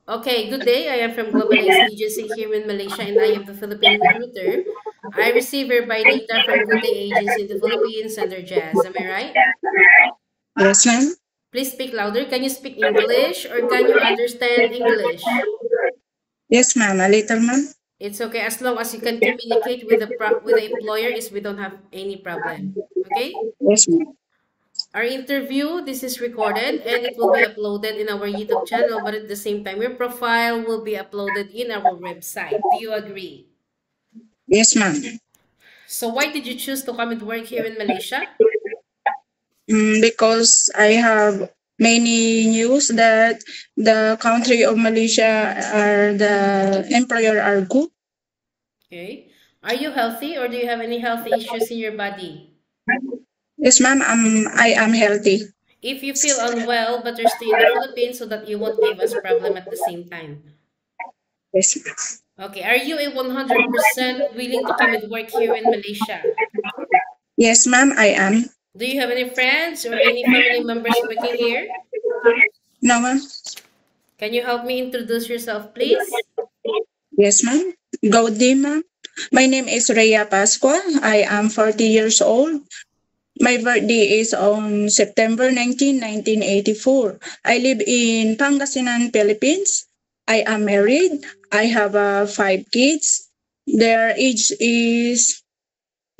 Okay, good day. I am from Global Ace Agency here in Malaysia and I am the Philippine recruiter. I receive hereby data from Good Day Agency in the Philippines under Jazz. Am I right? Yes, ma'am. Please speak louder. Can you speak English or can you understand English? Yes, ma'am. A little, ma'am. It's okay as long as you can communicate with with the employer is we don't have any problem. Okay? Yes, ma'am. Our interview, this is recorded and it will be uploaded in our YouTube channel, but at the same time, your profile will be uploaded in our website. Do you agree? Yes, ma'am. So why did you choose to come and work here in Malaysia? Because I have many news that the country of Malaysia are the employer are good. Okay. Are you healthy or do you have any health issues in your body? Yes, ma'am. I am healthy. If you feel unwell, better stay in the Philippines so that you won't give us problem at the same time. Yes, ma'am. Okay. Are you a 100% willing to come and work here in Malaysia? Yes, ma'am. I am. Do you have any friends or any family members working here? No, ma'am. Can you help me introduce yourself, please? Yes, ma'am. Go day, ma'am. My name is Rhea Pascua. I am 40 years old. My birthday is on September 19, 1984. I live in Pangasinan, Philippines. I am married. I have five kids. Their age is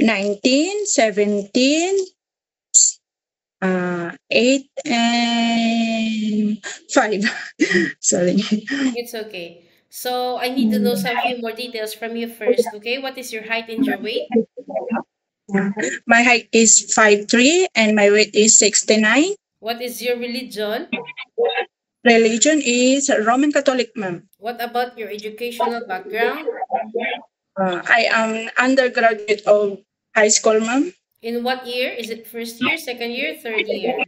19, 17, 8, and 5. Sorry. It's okay. So I need to know some few more details from you first, okay? What is your height and your weight? My height is 5'3" and my weight is 69. What is your religion? Religion is Roman Catholic, ma'am. What about your educational background? I am undergraduate of high school, ma'am. In what year? Is it first year, second year, third year?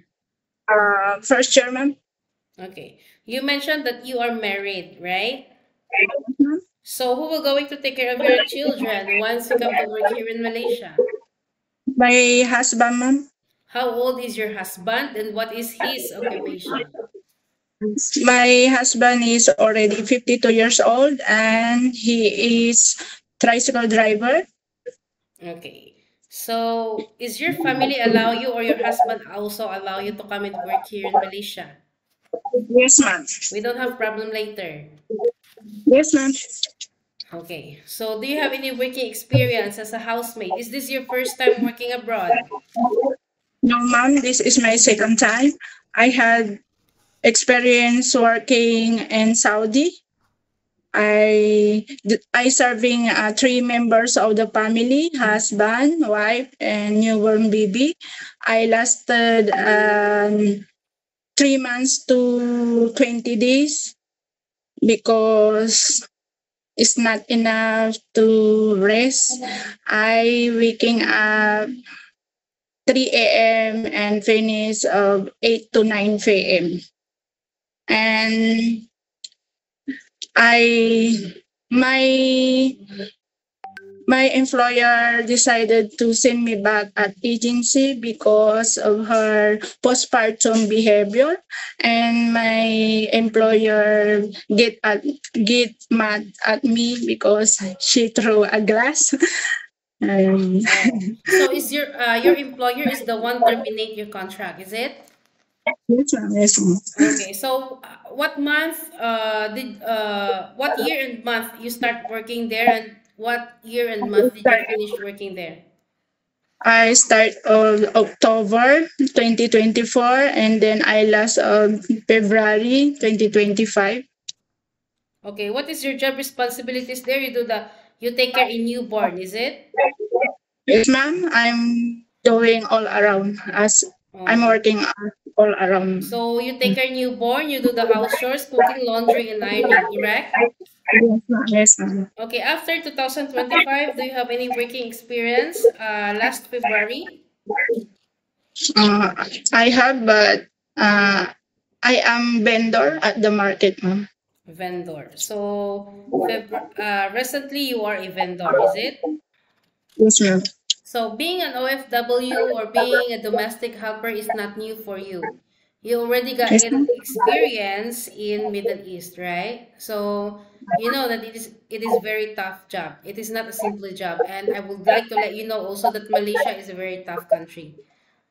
First year, ma'am. Okay. You mentioned that you are married, right? So who will going to take care of your children once you come to work here in Malaysia? My husband, ma'am. How old is your husband and what is his occupation? My husband is already 52 years old and he is tricycle driver. Okay. So is your family allow you or your husband also allow you to come and work here in Malaysia? Yes, ma'am. We don't have problem later. Yes, ma'am. Okay. So do you have any working experience as a housemaid? Is this your first time working abroad? No, ma'am. This is my second time. I had experience working in Saudi. I serving three members of the family: husband, wife, and newborn baby. I lasted 3 months to 20 days because it's not enough to rest. I waking up 3 a.m. and finish 8 to 9 p.m. And I my my employer decided to send me back at agency because of her postpartum behavior, and my employer get mad at me because she threw a glass. um, Oh. So is your employer is the one terminate your contract, is it? yes, ma'am, yes, ma'am. Okay. So what month did what year and month you start working there and what year and month did you finish working there? I start on October 2024 and then I last February 2025. Okay. What is your job responsibilities there? You take care in newborn, is it? Yes, ma'am. I'm doing all around as I'm Okay. working all around. So you take care newborn, you do the house chores, cooking, laundry, and ironing, correct? Yes, ma'am. Yes, ma'am. Okay, after 2025, do you have any working experience? Last February, Uh, I have, but uh, I am vendor at the market, ma'am. vendor. So, recently you are a vendor, is it? Yes, ma'am. So, being an OFW or being a domestic helper is not new for you. You already got Yes, an ma'am. experience in Middle East, right? So you know that it is very tough job. It is not a simple job, and I would like to let you know also that Malaysia is a very tough country.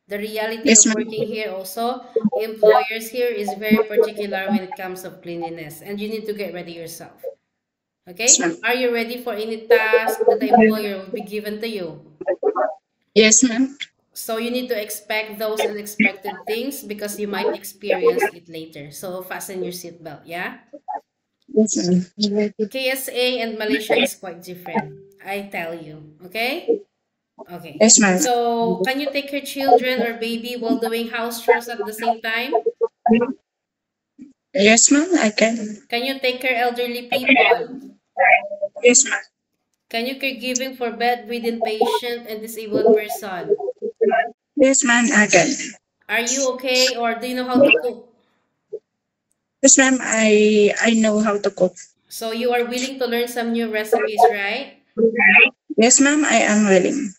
The reality Yes, of ma'am. working here also, employers here is very particular when it comes of cleanliness, and you need to get ready yourself. Yes, Okay? ma'am. Are you ready for any task that the employer will be given to you? Yes, ma'am. So you need to expect those unexpected things because you might experience it later. So fasten your seatbelt, yeah? Yes, ma'am. KSA and Malaysia is quite different. I tell you, okay? Okay. Yes, ma'am. So can you take your children or baby while doing house chores at the same time? Yes, ma'am. I can. Can you take care elderly people? Yes, ma'am. Can you caregiving for bedridden patient and disabled person? Yes, ma'am. I can. Are you okay or do you know how to cook? Yes, ma'am. I know how to cook. So you are willing to learn some new recipes, right? Yes, ma'am. I am willing.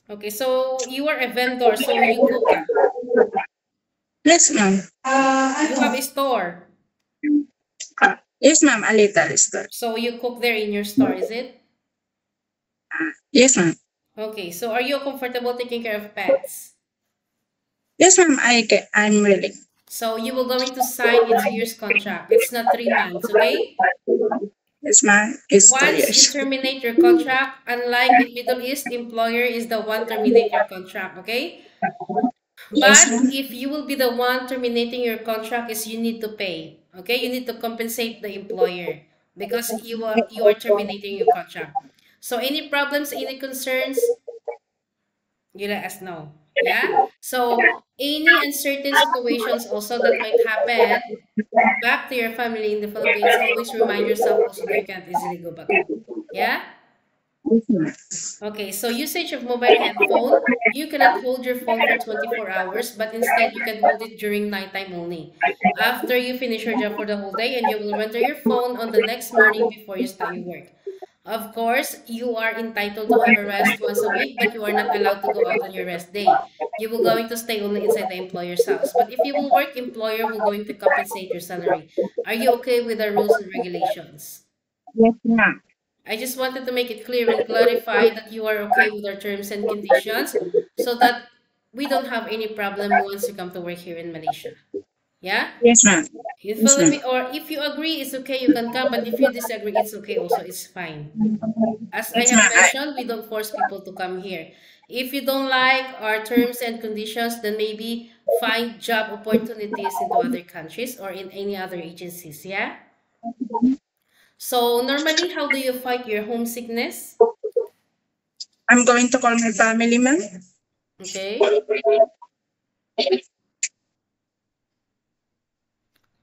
Okay, so you are a vendor, so you cook. Yes, ma'am. You have a store, Yes, ma'am. A little stir. so you cook there in your store, is it? Yes, ma'am. Okay, so are you comfortable taking care of pets? Yes, ma'am. I can. I'm willing. So you will going to sign a 2 years contract. It's not 3 months, okay? Yes, ma'am. It's two Once you years. terminate your contract, unlike in Middle East, employer is the one terminate your contract, okay? Yes, But ma'am. if you will be the one terminating your contract, is you need to pay, okay? You need to compensate the employer because you are terminating your contract. So any problems, any concerns, you let us know. Yeah? So any uncertain situations also that might happen back to your family in the Philippines, always remind yourself also that you can't easily go back home. Yeah? Yes, ma'am. Okay, so usage of mobile handphone, you cannot hold your phone for 24 hours, but instead you can hold it during nighttime only. After you finish your job for the whole day, and you will render your phone on the next morning before you start your work. Of course, you are entitled to have a rest once a week, but you are not allowed to go out on your rest day. You will going to stay only inside the employer's house. But if you will work, employer will going to compensate your salary. Are you okay with the rules and regulations? Yes, ma'am. I just wanted to make it clear and clarify that you are okay with our terms and conditions so that we don't have any problem once you come to work here in Malaysia. Yeah? Yes, ma'am. In Yes, ma'am. Philippines, or if you agree, it's okay, you can come. But if you disagree, it's okay also, it's fine. As I Yes, have ma'am. mentioned, we don't force people to come here. If you don't like our terms and conditions, then maybe find job opportunities into other countries or in any other agencies. Yeah? So normally, how do you fight your homesickness? I'm going to call my family, ma'am. Okay.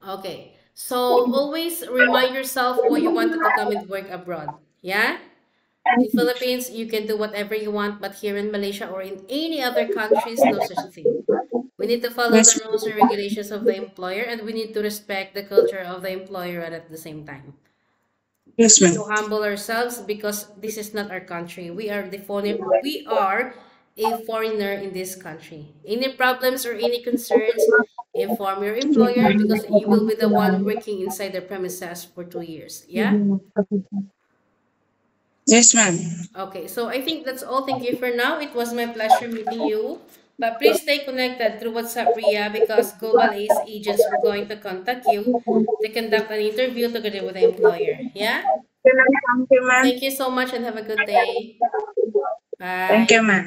Okay. So always remind yourself why you wanted to come and work abroad. Yeah? In Philippines, you can do whatever you want, but here in Malaysia or in any other countries, no such thing. We need to follow Yes, the rules and regulations of the employer, and we need to respect the culture of the employer at the same time. We yes, need ma'am. to humble ourselves because this is not our country. We are a foreigner in this country. Any problems or any concerns, inform your employer because you will be the one working inside the premises for 2 years. Yeah? Yes, ma'am. Okay, so I think that's all. Thank you for now. It was my pleasure meeting you. But please stay connected through WhatsApp, Ria, because Global Ace agents will going to contact you to conduct an interview together with the employer. Yeah? Thank you, ma'am. Thank you so much and have a good day. Thank you, Bye. ma'am.